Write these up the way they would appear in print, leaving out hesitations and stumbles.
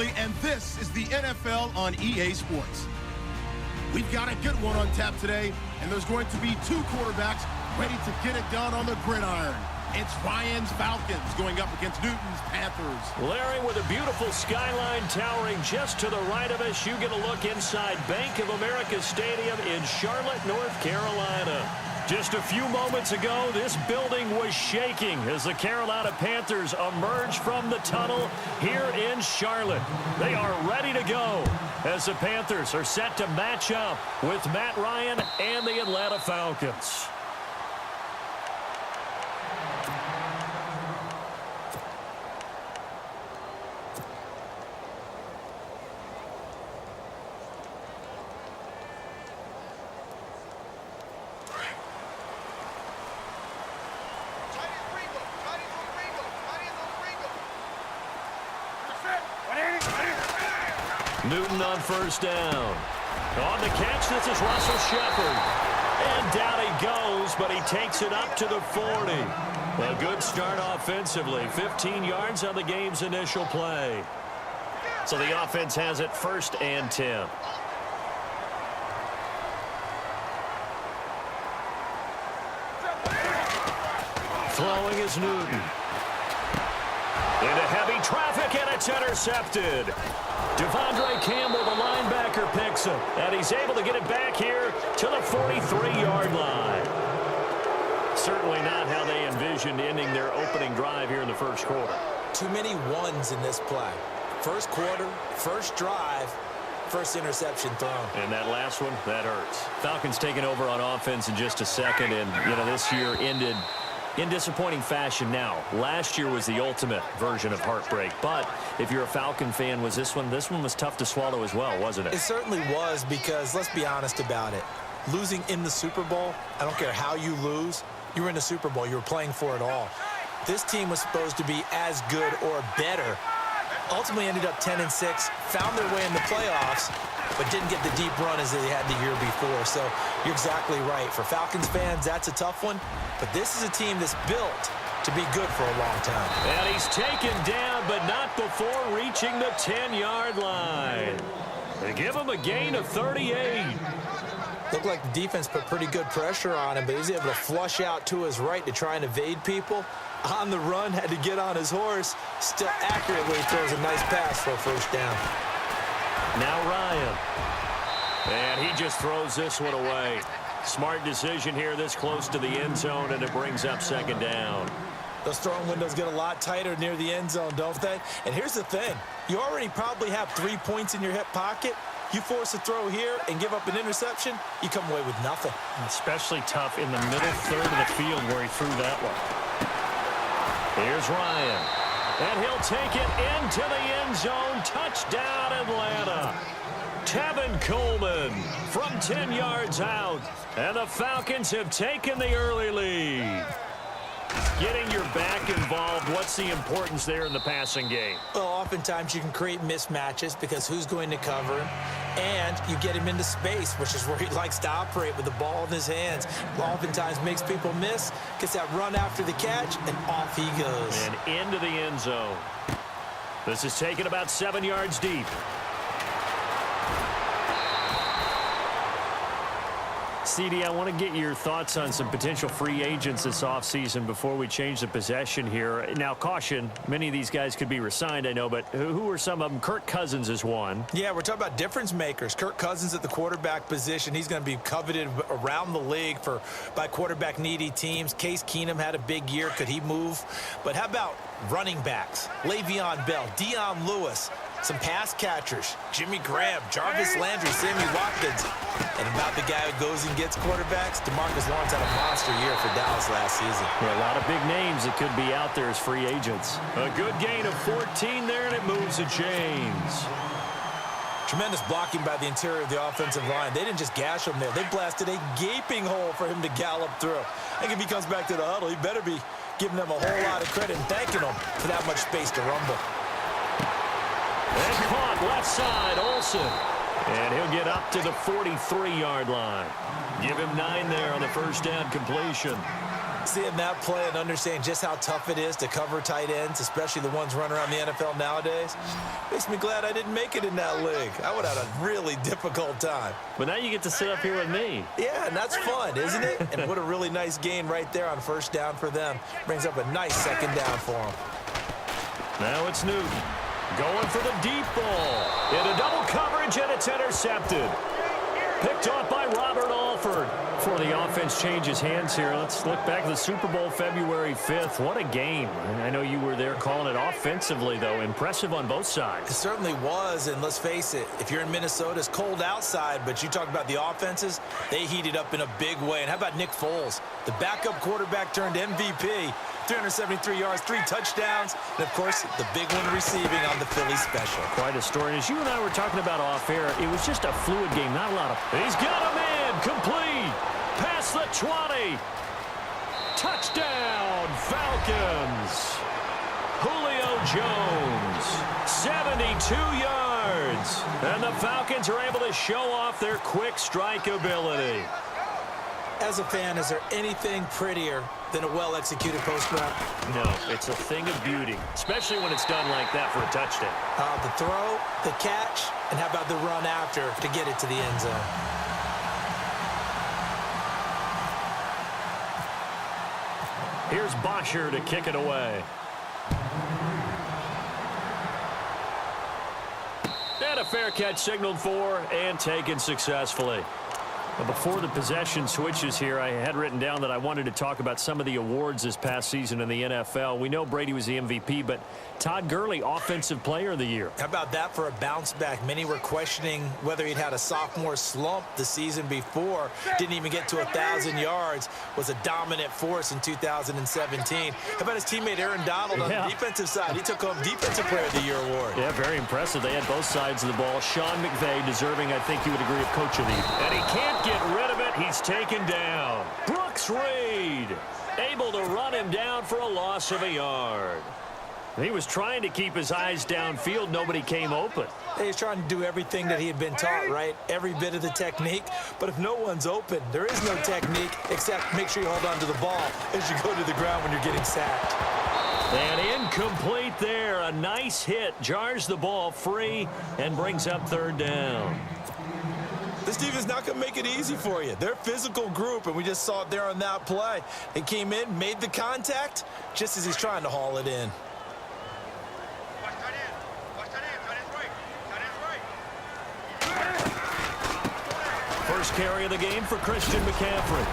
Billy, and this is the NFL on EA Sports. We've got a good one on tap today, and there's going to be two quarterbacks ready to get it done on the gridiron. It's Ryan's Falcons going up against Newton's Panthers. Larry, with a beautiful skyline towering just to the right of us, you get a look inside Bank of America Stadium in Charlotte, North Carolina. Just a few moments ago, this building was shaking as the Carolina Panthers emerged from the tunnel here in Charlotte. They are ready to go as the Panthers are set to match up with Matt Ryan and the Atlanta Falcons. Newton on first down. On the catch, this is Russell Shepard. And down he goes, but he takes it up to the 40. A good start offensively. 15 yards on the game's initial play. So the offense has it 1st and 10. Throwing is Newton. Into heavy traffic, and it's intercepted. Devondre Campbell, the linebacker, picks it. And he's able to get it back here to the 43-yard line. Certainly not how they envisioned ending their opening drive here in the first quarter. Too many ones in this play. First quarter, first drive, first interception thrown. And that last one, that hurts. Falcons taking over on offense in just a second. And, you know, this year ended in disappointing fashion now. Last year was the ultimate version of heartbreak. But if you're a Falcon fan, was this one was tough to swallow as well, wasn't it? It certainly was, because let's be honest about it. Losing in the Super Bowl, I don't care how you lose, you were in the Super Bowl. You were playing for it all. This team was supposed to be as good or better. Ultimately ended up 10-6, found their way in the playoffs, but didn't get the deep run as they had the year before. So you're exactly right. For Falcons fans, that's a tough one. But this is a team that's built to be good for a long time. And he's taken down, but not before reaching the 10-yard line. They give him a gain of 38. Looked like the defense put pretty good pressure on him, but he was able to flush out to his right to try and evade people. On the run, had to get on his horse. Still accurately throws a nice pass for a first down. Now Ryan. And he just throws this one away. Smart decision here this close to the end zone, and it brings up 2nd down. Those throwing windows get a lot tighter near the end zone, don't they? And here's the thing. You already probably have 3 points in your hip pocket. You force a throw here and give up an interception, you come away with nothing. Especially tough in the middle third of the field where he threw that one. Here's Ryan. And he'll take it into the end zone. Touchdown, Atlanta. Tevin Coleman from 10 yards out. And the Falcons have taken the early lead. Getting your back involved, what's the importance there in the passing game? Well, oftentimes you can create mismatches because who's going to cover him? And you get him into space, which is where he likes to operate with the ball in his hands. Oftentimes makes people miss, gets that run after the catch, and off he goes. And into the end zone. This is taken about 7 yards deep. CD, I want to get your thoughts on some potential free agents this offseason before we change the possession here. Now, caution, many of these guys could be re-signed, I know, but who are some of them? Kirk Cousins is one. Yeah, we're talking about difference makers. Kirk Cousins at the quarterback position. He's going to be coveted around the league by quarterback-needy teams. Case Keenum had a big year. Could he move? But how about running backs? Le'Veon Bell, Dion Lewis, some pass catchers, Jimmy Graham, Jarvis Landry, Sammy Watkins. And about the guy who goes and gets quarterbacks, DeMarcus Lawrence had a monster year for Dallas last season. Yeah, a lot of big names that could be out there as free agents. A good gain of 14 there, and it moves the chains. Tremendous blocking by the interior of the offensive line. They didn't just gash him there. They blasted a gaping hole for him to gallop through. I think if he comes back to the huddle, he better be giving them a whole lot of credit and thanking them for that much space to rumble. And caught left side, Olsen. And he'll get up to the 43-yard line. Give him 9 there on the first down completion. Seeing that play and understanding just how tough it is to cover tight ends, especially the ones running around the NFL nowadays, makes me glad I didn't make it in that league. I would have had a really difficult time. But now you get to sit up here with me. Yeah, and that's fun, isn't it? And what a really nice gain right there on first down for them. Brings up a nice second down for them. Now it's Newton going for the deep ball. Into double coverage, and it's intercepted. Picked off by Robert Alford. Before the offense changes hands here, let's look back to the Super Bowl February 5th. What a game. And I know you were there calling it offensively, though. Impressive on both sides. It certainly was, and let's face it, if you're in Minnesota, it's cold outside, but you talk about the offenses, they heated up in a big way. And how about Nick Foles? The backup quarterback turned MVP. 373 yards, 3 touchdowns, and, of course, the big one receiving on the Philly special. Quite a story. And as you and I were talking about off air, it was just a fluid game, not a lot of... He's got a man, complete, past the 20. Touchdown, Falcons. Julio Jones, 72 yards. And the Falcons are able to show off their quick strike ability. As a fan, is there anything prettier than a well-executed post route? No, it's a thing of beauty, especially when it's done like that for a touchdown. The throw, the catch, and how about the run after to get it to the end zone? Here's Bosher to kick it away. And a fair catch signaled for and taken successfully. But before the possession switches here, I had written down that I wanted to talk about some of the awards this past season in the NFL. We know Brady was the MVP, but Todd Gurley, Offensive Player of the Year. How about that for a bounce back? Many were questioning whether he'd had a sophomore slump the season before. Didn't even get to 1,000 yards. Was a dominant force in 2017. How about his teammate Aaron Donald on the defensive side? He took home Defensive Player of the Year award. Yeah, very impressive. They had both sides of the ball. Sean McVay deserving, I think you would agree, of Coach of the Year. And he can't get rid of it. He's taken down. Brooks Reed able to run him down for a loss of a yard. He was trying to keep his eyes downfield. Nobody came open. He's trying to do everything that he had been taught, right? Every bit of the technique. But if no one's open, there is no technique except make sure you hold on to the ball as you go to the ground when you're getting sacked. And incomplete there. A nice hit. Jars the ball free and brings up third down. This defense not going to make it easy for you. They're a physical group, and we just saw it there on that play. They came in, made the contact, just as he's trying to haul it in. First carry of the game for Christian McCaffrey.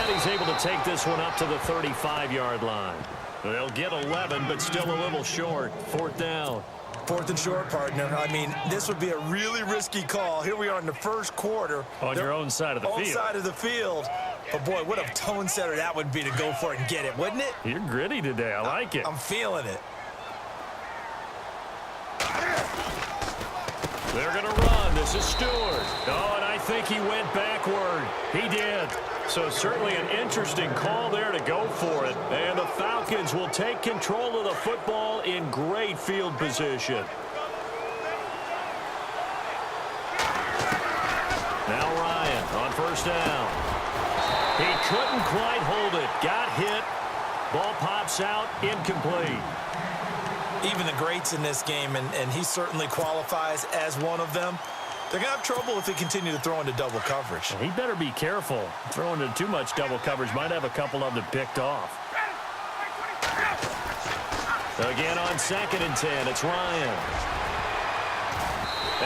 And he's able to take this one up to the 35-yard line. They'll get 11, but still a little short. Fourth down. Fourth and short, partner. I mean, this would be a really risky call. Here we are in the first quarter. On your own side of the field. Own side of the field. But, boy, what a tone setter that would be to go for it and get it, wouldn't it? You're gritty today. I like it. I'm feeling it. They're going to run. This is Stewart. Oh, and I think he went backward. He did. So certainly an interesting call there to go for it. And the Falcons will take control of the football in great field position. Now Ryan on first down. He couldn't quite hold it. Got hit. Ball pops out. Incomplete. Even the greats in this game, and he certainly qualifies as one of them, they're going to have trouble if they continue to throw into double coverage. He better be careful. Throwing into too much double coverage might have a couple of them picked off. Again on 2nd and 10, it's Ryan.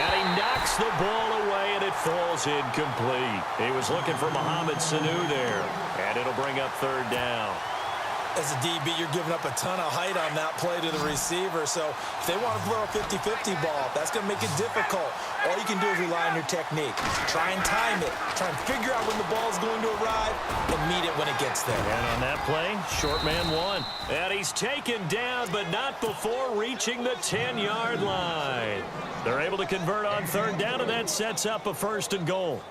And he knocks the ball away, and it falls incomplete. He was looking for Mohamed Sanu there, and it'll bring up third down. As a DB, you're giving up a ton of height on that play to the receiver. So if they want to throw a 50-50 ball, that's going to make it difficult. All you can do is rely on your technique. Try and time it. Try and figure out when the ball is going to arrive and meet it when it gets there. And on that play, short man won. And he's taken down, but not before reaching the 10-yard line. They're able to convert on third down, and that sets up a 1st and goal.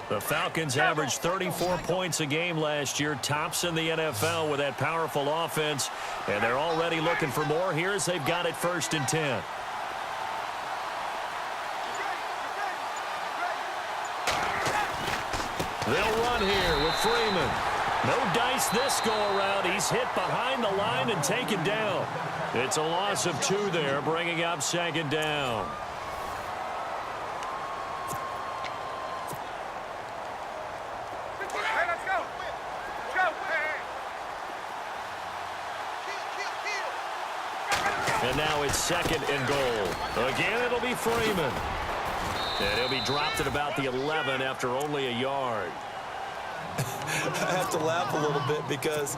The Falcons averaged 34 points a game last year, tops in the NFL with that powerful offense, and they're already looking for more. Here's they've got it 1st and 10. They'll run here with Freeman. No dice this go-around. He's hit behind the line and taken down. It's a loss of 2 there, bringing up 2nd down. And now it's 2nd and goal. Again, it'll be Freeman. And he'll be dropped at about the 11 after only a yard. I have to laugh a little bit because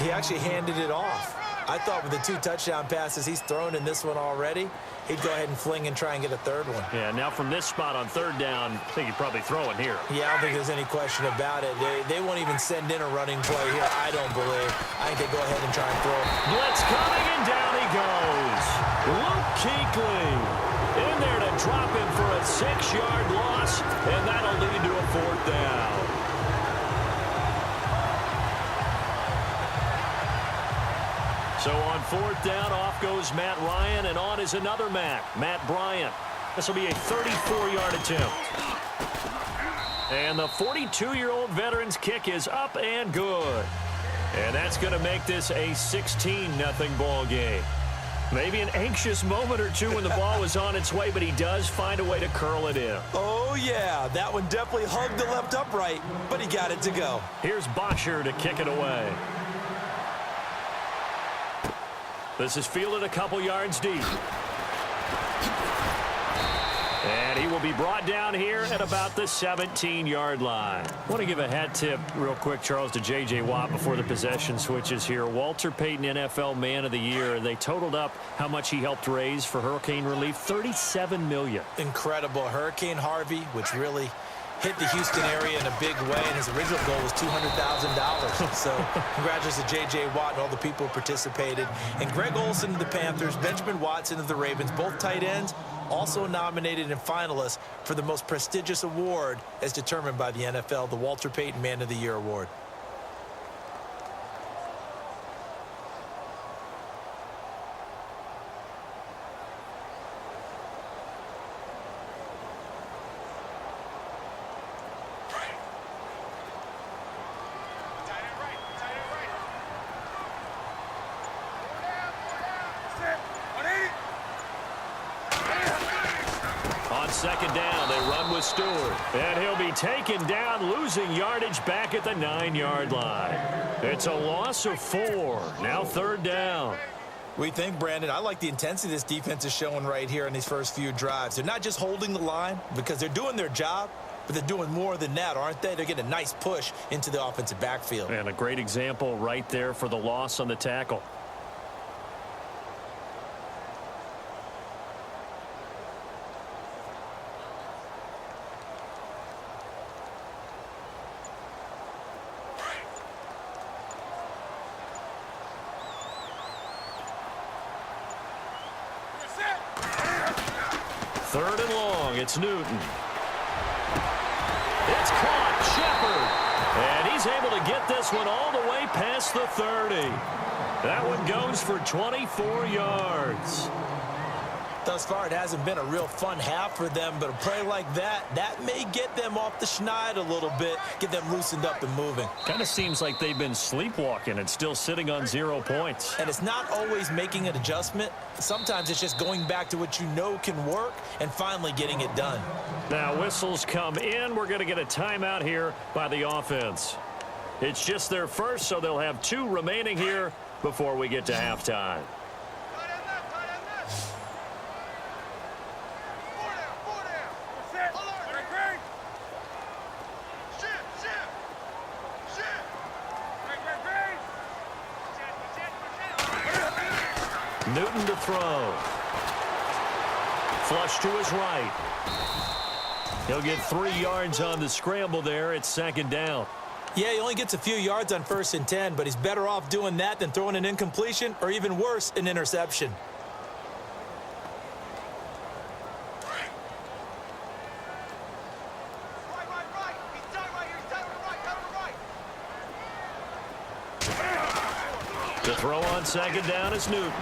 he actually handed it off. I thought with the 2 touchdown passes he's thrown in this one already, he'd go ahead and fling and try and get a 3rd one. Yeah, now from this spot on 3rd down, I think he'd probably throw it here. Yeah, I don't think there's any question about it. They won't even send in a running play here, I don't believe. I think they go ahead and try and throw it. Blitz coming, and down he goes. Luke Kuechly in there to drop him for a 6-yard loss, and that'll lead to a 4th down. So on 4th down, off goes Matt Ryan, and on is another Matt Bryant. This will be a 34-yard attempt. And the 42-year-old veteran's kick is up and good. And that's going to make this a 16-0 ball game. Maybe an anxious moment or two when the ball was on its way, but he does find a way to curl it in. Oh, yeah, that one definitely hugged the left upright, but he got it to go. Here's Bosher to kick it away. This is fielded a couple yards deep. And he will be brought down here at about the 17-yard line. I want to give a hat tip real quick, Charles, to J.J. Watt before the possession switches here. Walter Payton, NFL Man of the Year. They totaled up how much he helped raise for hurricane relief, $37 million. Incredible. Hurricane Harvey, which really hit the Houston area in a big way, and his original goal was $200,000. So congratulations to J.J. Watt and all the people who participated. And Greg Olsen of the Panthers, Benjamin Watson of the Ravens, both tight ends, also nominated and finalists for the most prestigious award as determined by the NFL, the Walter Payton Man of the Year Award. Second down, they run with Stewart. And he'll be taken down, losing yardage back at the 9-yard line. It's a loss of 4. Now 3rd down. We think, Brandon, I like the intensity this defense is showing right here in these first few drives. They're not just holding the line because they're doing their job, but they're doing more than that, aren't they? They're getting a nice push into the offensive backfield. And a great example right there for the loss on the tackle. Third and long, it's Newton. It's caught, Shepard. And he's able to get this one all the way past the 30. That one goes for 24 yards. Thus far, it hasn't been a real fun half for them, but a play like that may get them off the schneid a little bit, get them loosened up and moving. Kind of seems like they've been sleepwalking and still sitting on 0 points. And it's not always making an adjustment. Sometimes it's just going back to what you know can work and finally getting it done. Now whistles come in. We're going to get a timeout here by the offense. It's just their first, so they'll have 2 remaining here before we get to halftime. Newton to throw. Flush to his right. He'll get 3 yards on the scramble there. It's 2nd down. Yeah, he only gets a few yards on 1st and 10, but he's better off doing that than throwing an incompletion or even worse, an interception. To throw on second down is Newton. And the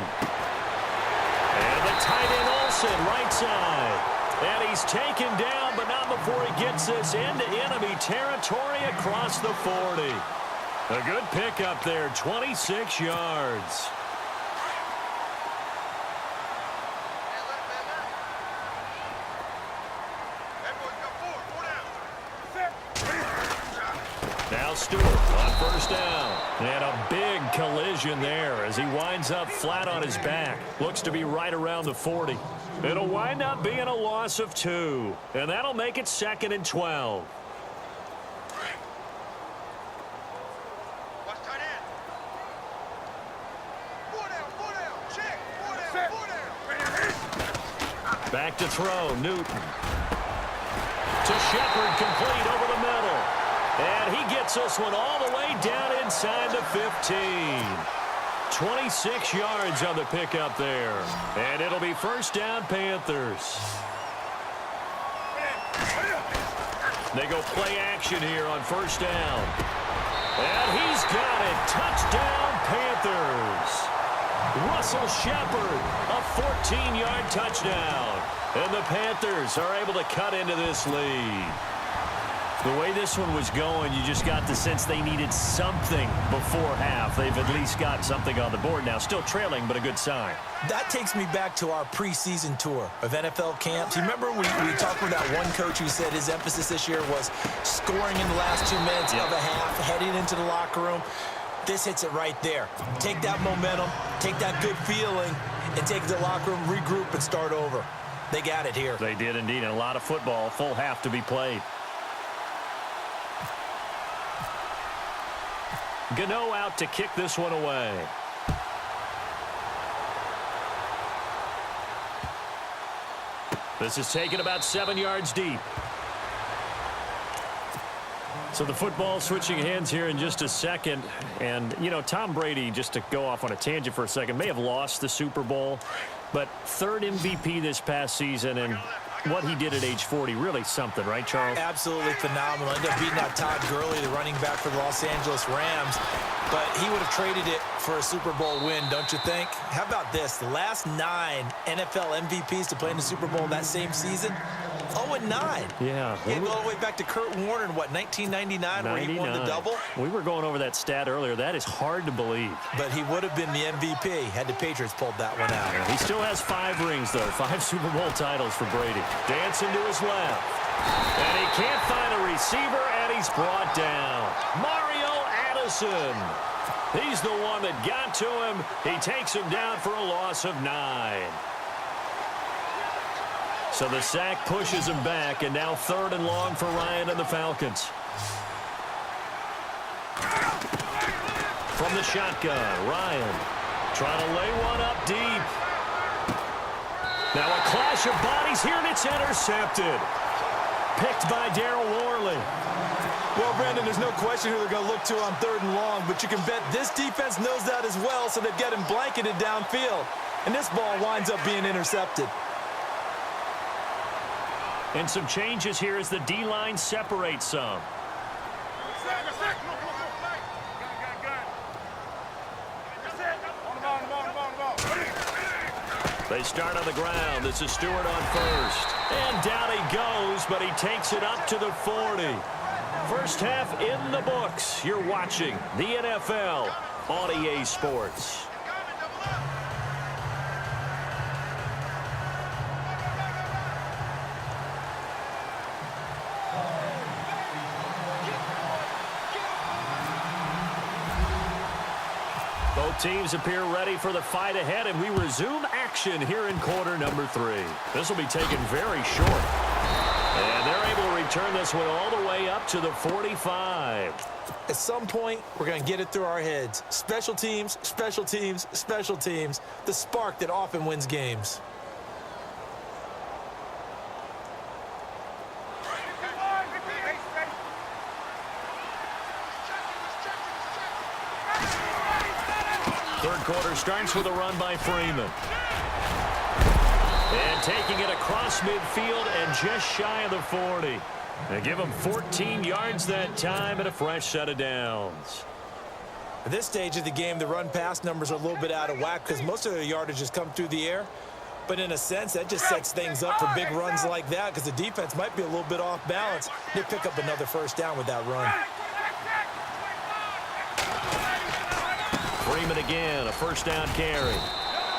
tight end Olsen, right side. And he's taken down, but not before he gets this into enemy territory across the 40. A good pickup there, 26 yards. Now Stewart on first down. And a big collision there as he winds up flat on his back. Looks to be right around the 40. It'll wind up being a loss of 2. And that'll make it 2nd and 12. Back to throw, Newton. To Shepard, complete over the middle. And he gets this one all the way down inside the 15. 26 yards on the pickup there. And it'll be first down, Panthers. They go play action here on first down. And he's got it. Touchdown, Panthers. Russell Shepard, a 14-yard touchdown. And the Panthers are able to cut into this lead. The way this one was going, you just got the sense they needed something before half. They've at least got something on the board now. Still trailing, but a good sign. That takes me back to our preseason tour of NFL camps. You remember we talked with that one coach who said his emphasis this year was scoring in the last 2 minutes of a half, heading into the locker room. This hits it right there. Take that momentum, take that good feeling, and take it to the locker room, regroup, and start over. They got it here. They did indeed, and a lot of football, full half to be played. Gano out to kick this one away. This is taken about 7 yards deep. So the football switching hands here in just a second. And, you know, Tom Brady, just to go off on a tangent for a second, may have lost the Super Bowl, but 3rd MVP this past season, and what he did at age 40, really something, right, Charles? Absolutely phenomenal. Ended up beating out Todd Gurley, the running back for the Los Angeles Rams. But he would have traded it for a Super Bowl win, don't you think? How about this? The last 9 NFL MVPs to play in the Super Bowl that same season, 0-9. Yeah. You go all the way back to Kurt Warner in, what, 1999, where he won the double? We were going over that stat earlier. That is hard to believe. But he would have been the MVP had the Patriots pulled that one out. He still has 5 rings, though. 5 Super Bowl titles for Brady. Dancing to his left. And he can't find a receiver, and he's brought down. Mario Addison. He's the one that got to him. He takes him down for a loss of 9. So the sack pushes him back, and now 3rd and long for Ryan and the Falcons. From the shotgun, Ryan trying to lay one up deep. Now a clash of bodies here, and it's intercepted. Picked by Darryl Worley. Well, Brandon, there's no question who they're going to look to on 3rd and long, but you can bet this defense knows that as well, so they've got him blanketed downfield. And this ball winds up being intercepted. And some changes here as the D-line separates some. They start on the ground. This is Stewart on first. And down he goes, but he takes it up to the 40. First half in the books. You're watching the NFL on EA Sports. Both teams appear ready for the fight ahead, and we resume action here in quarter number 3. This will be taken very short. And they're able to return this one all the way up to the 45. At some point, we're going to get it through our heads. Special teams, special teams, special teams. The spark that often wins games. Third quarter starts with a run by Freeman. And taking it across midfield and just shy of the 40. They give him 14 yards that time and a fresh set of downs. At this stage of the game, the run-pass numbers are a little bit out of whack because most of their yardage has come through the air. But in a sense, that just sets things up for big runs like that because the defense might be a little bit off balance. They pick up another first down with that run. Freeman again, a first down carry.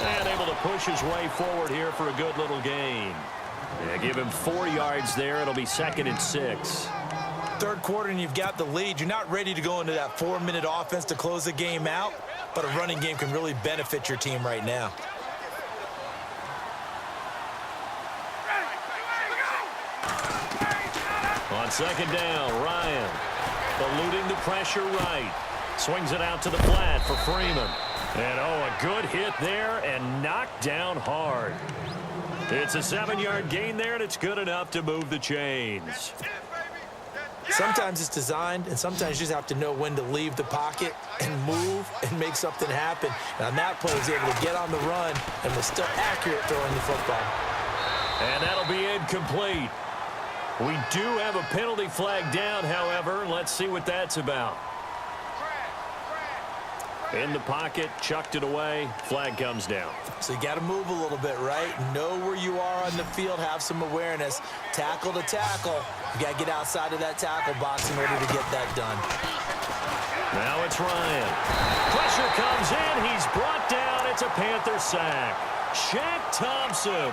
And able to push his way forward here for a good little gain. Yeah, give him 4 yards there. It'll be 2nd and 6. Third quarter and you've got the lead. You're not ready to go into that 4-minute offense to close the game out, but a running game can really benefit your team right now. On 2nd down, Ryan eluding the pressure right. Swings it out to the flat for Freeman. And, a good hit there and knocked down hard. It's a 7-yard gain there, and it's good enough to move the chains. Sometimes it's designed, and sometimes you just have to know when to leave the pocket and move and make something happen. And on that play, he was able to get on the run and was still accurate throwing the football. And that'll be incomplete. We do have a penalty flag down, however. Let's see what that's about. In the pocket, chucked it away, flag comes down. So you got to move a little bit, right? Know where you are on the field, have some awareness. Tackle to tackle. You got to get outside of that tackle box in order to get that done. Now it's Ryan. Pressure comes in, he's brought down, it's a Panther sack. Shaq Thompson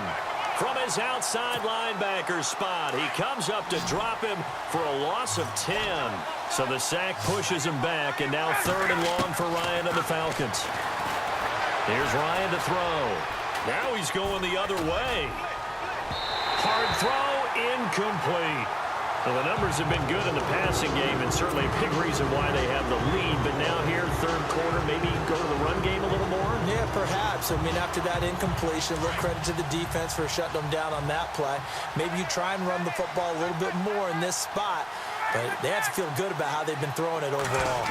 from his outside linebacker spot. He comes up to drop him for a loss of 10. So the sack pushes him back, and now 3rd and long for Ryan and the Falcons. Here's Ryan to throw. Now he's going the other way. Hard throw, incomplete. Well, the numbers have been good in the passing game, and certainly a big reason why they have the lead. But now here, 3rd quarter, maybe go to the run game a little more? Yeah, perhaps. I mean, after that incompletion, a little credit to the defense for shutting them down on that play. Maybe you try and run the football a little bit more in this spot. But they have to feel good about how they've been throwing it overall.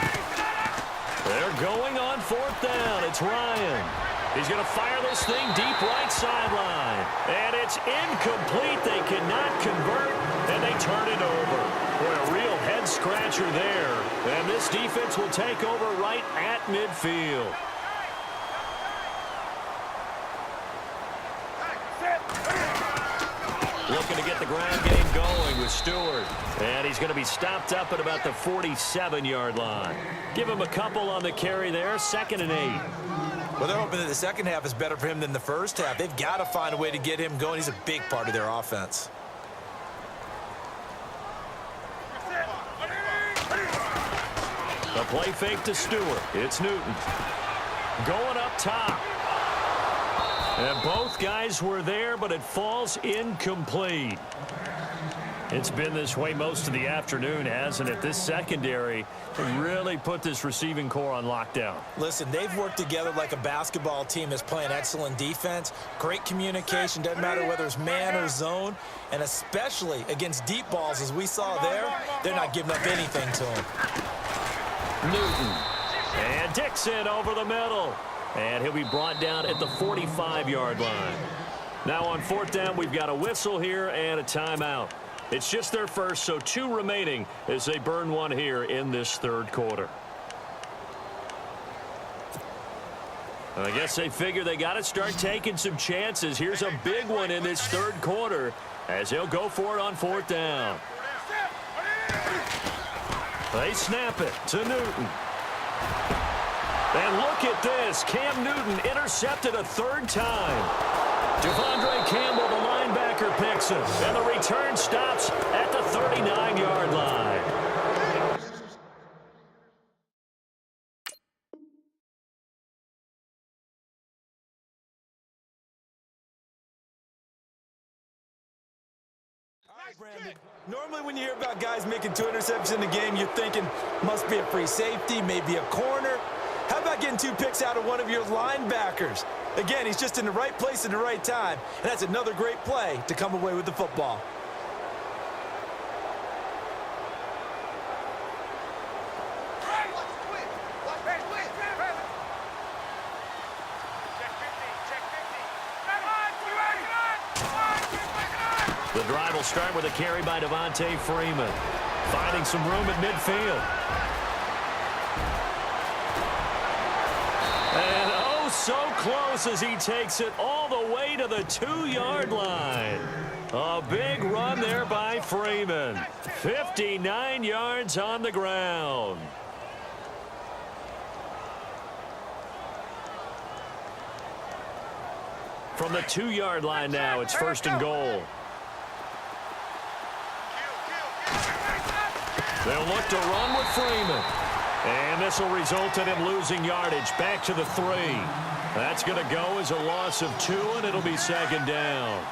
They're going on 4th down. It's Ryan. He's going to fire this thing deep right sideline. And it's incomplete. They cannot convert, and they turn it over. Boy, a real head-scratcher there. And this defense will take over right at midfield. Looking to get the ground game going with Stewart. And he's going to be stopped up at about the 47-yard line. Give him a couple on the carry there, 2nd and 8. Well, they're hoping that the second half is better for him than the first half. They've got to find a way to get him going. He's a big part of their offense. The play fake to Stewart. It's Newton. Going up top. And both guys were there, but it falls incomplete. It's been this way most of the afternoon, hasn't it? This secondary really put this receiving core on lockdown. Listen, they've worked together like a basketball team that's playing excellent defense. Great communication, doesn't matter whether it's man or zone. And especially against deep balls, as we saw there, they're not giving up anything to them. Newton. And Dixon over the middle. And he'll be brought down at the 45-yard line. Now on 4th down, we've got a whistle here and a timeout. It's just their first, so 2 remaining as they burn one here in this 3rd quarter. I guess they figure they got to start taking some chances. Here's a big one in this 3rd quarter as they'll go for it on 4th down. They snap it to Newton. And look at this. Cam Newton intercepted a 3rd time. Devondre Campbell, the linebacker, picks him. And the return stops at the 39-yard line. All right, Brandon. Normally when you hear about guys making 2 interceptions in a game, you're thinking, must be a free safety, maybe a corner. How about getting 2 picks out of one of your linebackers? Again, he's just in the right place at the right time, and that's another great play to come away with the football. The drive will start with a carry by Devontae Freeman. Finding some room at midfield. so close as he takes it all the way to the 2-yard line. A big run there by Freeman. 59 yards on the ground. From the 2-yard line now, it's 1st and goal. They'll look to run with Freeman. And this will result in him losing yardage back to the 3. That's going to go as a loss of 2, and it'll be 2nd down.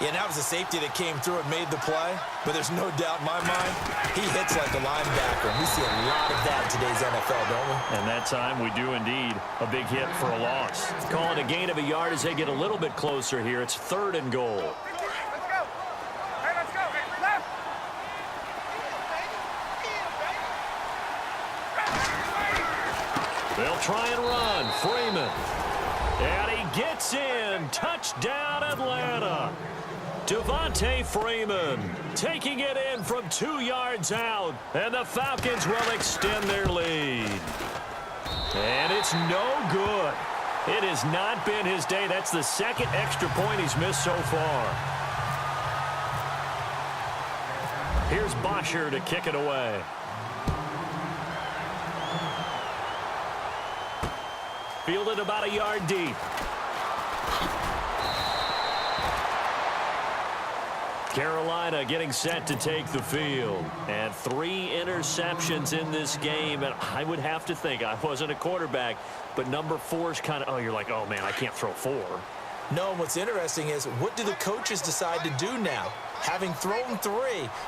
Yeah, and that was a safety that came through and made the play. But there's no doubt in my mind, he hits like a linebacker. And we see a lot of that in today's NFL, don't we? And that time we do indeed. A big hit for a loss. Call it a gain of a yard as they get a little bit closer here. It's 3rd and goal. They'll try and run. Freeman. And he gets in. Touchdown, Atlanta. Devontae Freeman taking it in from 2 yards out. And the Falcons will extend their lead. And it's no good. It has not been his day. That's the 2nd extra point he's missed so far. Here's Bosher to kick it away. Fielded about a yard deep. Carolina getting set to take the field. And 3 interceptions in this game. And I would have to think, I wasn't a quarterback, but number 4 is kind of, oh, you're like, oh, man, I can't throw 4. No, what's interesting is, what do the coaches decide to do now? Having thrown 3,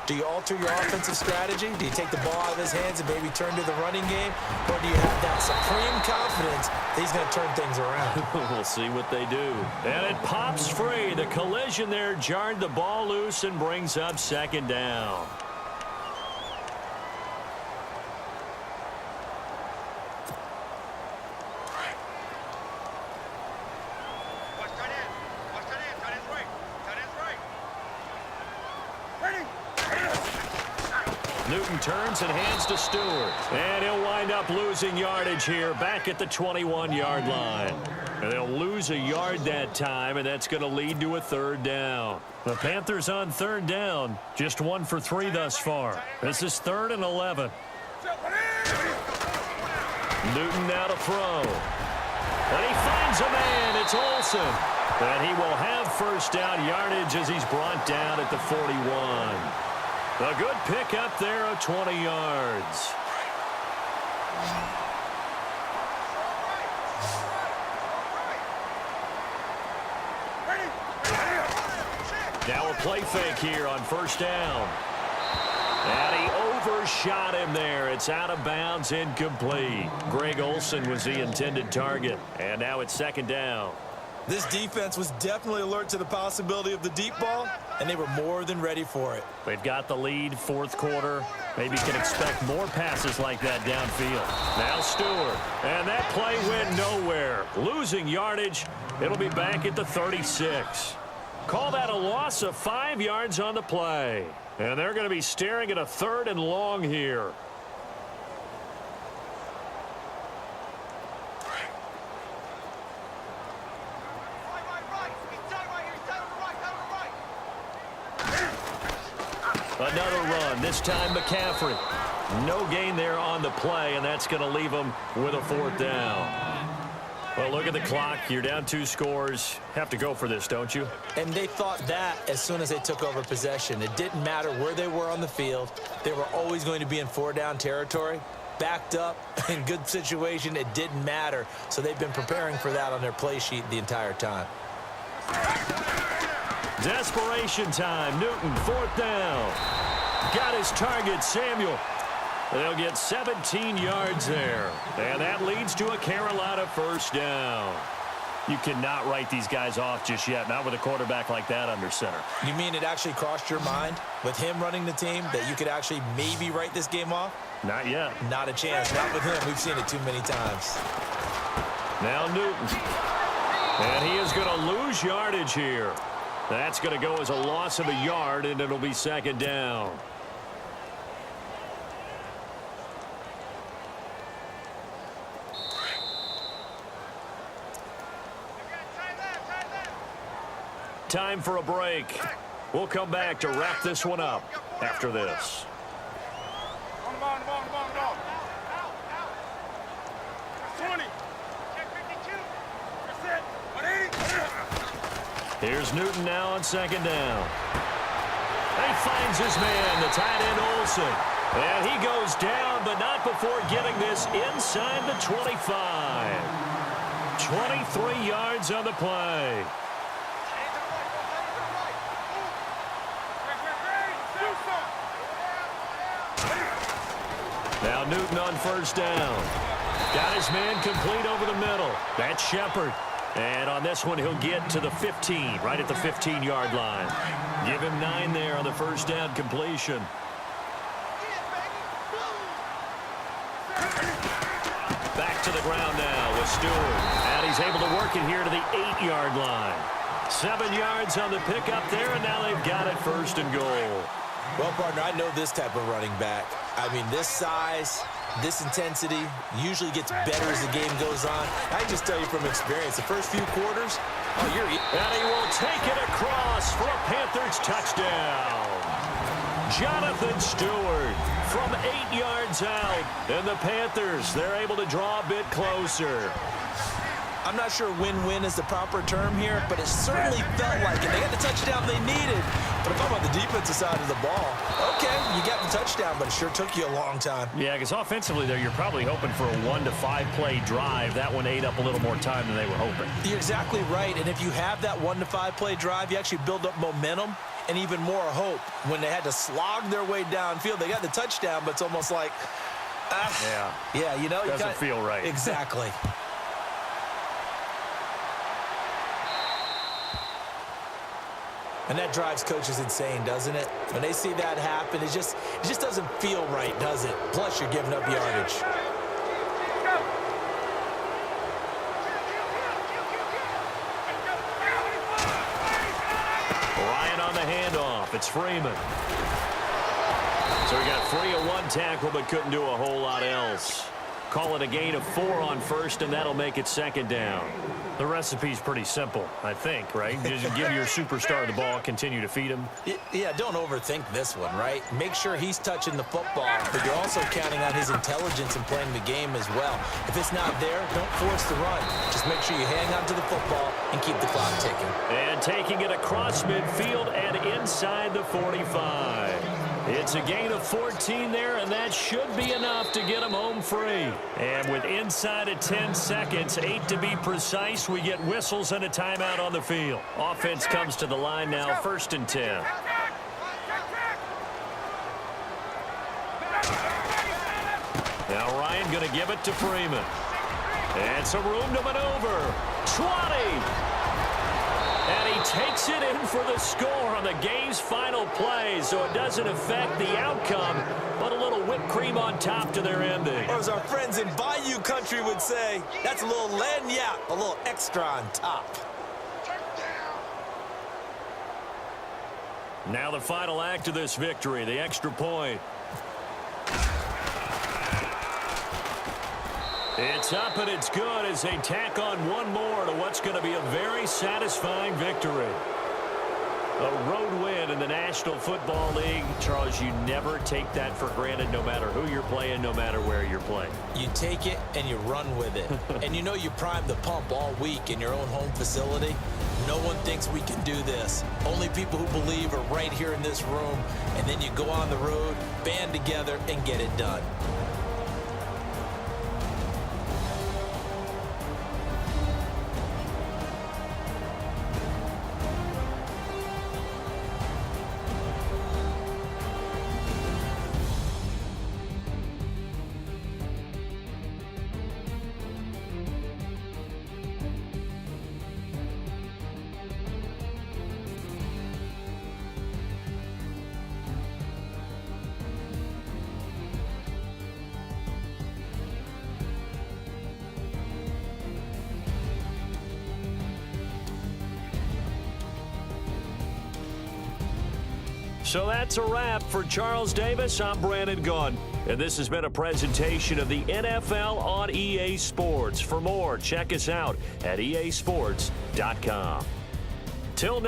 do you alter your offensive strategy? Do you take the ball out of his hands and maybe turn to the running game? Or do you have that supreme confidence that he's going to turn things around? We'll see what they do. And it pops free. The collision there jarred the ball loose and brings up 2nd down. Newton turns and hands to Stewart. And he'll wind up losing yardage here back at the 21-yard line. And they'll lose a yard that time, and that's going to lead to a 3rd down. The Panthers on 3rd down. Just 1 for 3 thus far. This is 3rd and 11. Newton now to throw. And he finds a man. It's Olsen. And he will have 1st down yardage as he's brought down at the 41. A good pick up there of 20 yards. Now a play fake here on 1st down. And he overshot him there. It's out of bounds, incomplete. Greg Olsen was the intended target. And now it's 2nd down. This defense was definitely alert to the possibility of the deep ball, and they were more than ready for it. They've got the lead, 4th quarter. Maybe can expect more passes like that downfield. Now Stewart. And that play went nowhere. Losing yardage. It'll be back at the 36. Call that a loss of 5 yards on the play. And they're going to be staring at a 3rd and long here. Another run, this time McCaffrey. No gain there on the play, and that's going to leave them with a 4th down. Well, look at the clock. You're down 2 scores. Have to go for this, don't you? And they thought that as soon as they took over possession. It didn't matter where they were on the field. They were always going to be in 4-down territory. Backed up, in good situation, it didn't matter. So they've been preparing for that on their play sheet the entire time. Desperation time. Newton, 4th down. Got his target, Samuel. They'll get 17 yards there. And that leads to a Carolina 1st down. You cannot write these guys off just yet, not with a quarterback like that under center. You mean it actually crossed your mind with him running the team that you could actually maybe write this game off? Not yet. Not a chance. Not with him. We've seen it too many times. Now Newton. And he is going to lose yardage here. That's going to go as a loss of a yard, and it'll be 2nd down. Time for a break. We'll come back to wrap this one up after this. Here's Newton now on second down. He finds his man, the tight end Olsen. And he goes down, but not before getting this inside the 25. 23 yards on the play. Now Newton on first down. Got his man complete over the middle. That's Shepard. And on this one, he'll get to the 15, right at the 15-yard line. Give him 9 there on the first down completion. Back to the ground now with Stewart. And he's able to work it here to the 8-yard line. 7 yards on the pickup there, and now they've got it first and goal. Well, partner, I know this type of running back. I mean, this size, this intensity usually gets better as the game goes on. I can just tell you from experience, the first few quarters, and he will take it across for a Panthers touchdown. Jonathan Stewart from 8 yards out, and the Panthers, they're able to draw a bit closer. I'm not sure win-win is the proper term here, but it certainly felt like it. They got the touchdown they needed. But if I'm on the defensive side of the ball, okay, you got the touchdown, but it sure took you a long time. Yeah, because offensively there, you're probably hoping for a 1 to 5 play drive. That one ate up a little more time than they were hoping. You're exactly right, and if you have that 1 to 5 play drive, you actually build up momentum and even more hope. When they had to slog their way downfield, they got the touchdown, but it's almost like, yeah, you know. Doesn't feel right. Exactly. And that drives coaches insane, doesn't it? When they see that happen, it just doesn't feel right, does it? Plus, you're giving up yardage. Ryan on the handoff. It's Freeman. So he got free of 1 tackle, but couldn't do a whole lot else. Call it a gain of 4 on first, and that'll make it second down. The recipe's pretty simple, I think, right? Just give your superstar the ball, continue to feed him. Yeah, don't overthink this one, right? Make sure he's touching the football, but you're also counting on his intelligence in playing the game as well. If it's not there, don't force the run. Just make sure you hang on to the football and keep the clock ticking. And taking it across midfield and inside the 45. It's a gain of 14 there, and that should be enough to get him home free. And with inside of 10 seconds, 8 to be precise, we get whistles and a timeout on the field. Offense comes to the line now, 1st and 10. Now Ryan going to give it to Freeman. And some room to maneuver. 20. And he takes it in for the score on the game's final play, so it doesn't affect the outcome, but a little whipped cream on top to their ending. Or as our friends in Bayou Country would say, that's a little lagniappe, a little extra on top. Now the final act of this victory, the extra point. It's up and it's good as they tack on one more to what's going to be a very satisfying victory. A road win in the National Football League. Charles, you never take that for granted no matter who you're playing, no matter where you're playing. You take it and you run with it. And you know you primed the pump all week in your own home facility. No one thinks we can do this. Only people who believe are right here in this room. And then you go on the road, band together, and get it done. So that's a wrap for Charles Davis. I'm Brandon Gunn. And this has been a presentation of the NFL on EA Sports. For more, check us out at easports.com. Till next